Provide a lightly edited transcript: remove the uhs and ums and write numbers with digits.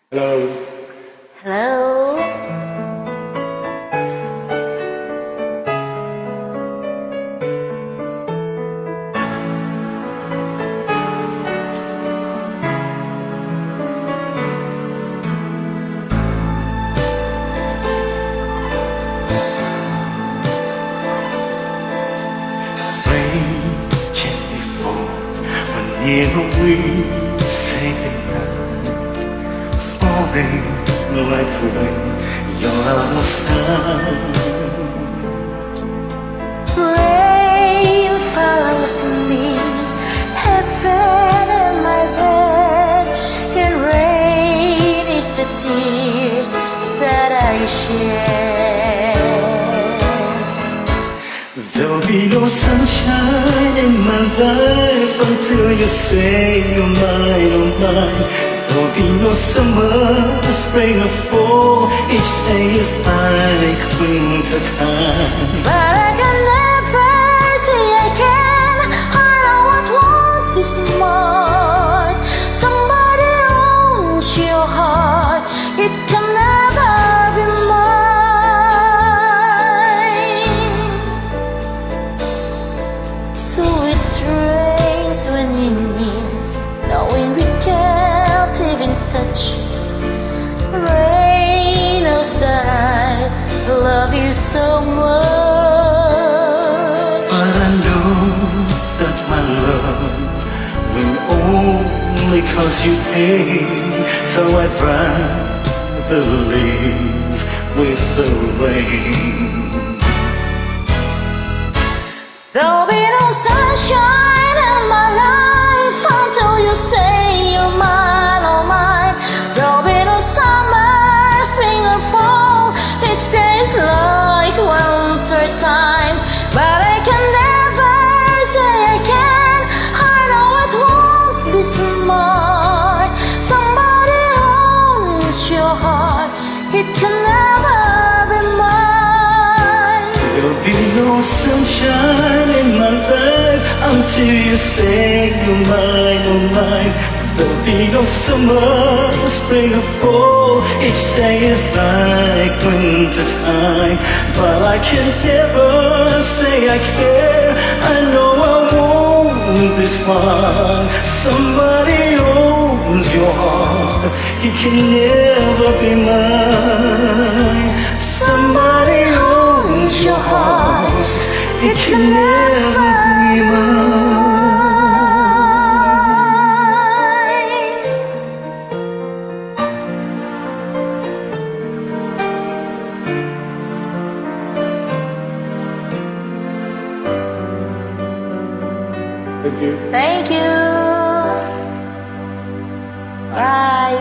Hello. Hello. Rain gently falls whenever we say goodnight. Falling like rain, you're outside. Rain follows me, heaven in my bed, and rain is the tears that I shed. There'll be no sunshine in my life until you say you're mine, oh mine. There'll be no summer, spring or fall. Each day is like winter time. But I can never say I can. I know what won't is mine. Somebody owns your heart. It can never be mine. So it rains when you're near, knowing we can't even touch. Rain knows that I love you so much. But I know that my love will only cause you pain. So I'd rather live with the rain. There'll be no sunshine in my life until you say you're mine, oh mine. There'll be no summer, spring or fall. Each day is like winter time. But I can never say I can. I know it won't be smart. Somebody owns your heart. It can never be mine. There'll be no sunshine in my life until you say you're mine, oh mine. There'll be no summer, spring or fall. Each day is like winter time. But I can never say I care. I know I won't be smart. Somebody owns your heart. He can never be mine. Somebody owns your heart. It can never be mine. Thank you. Thank you. Bye.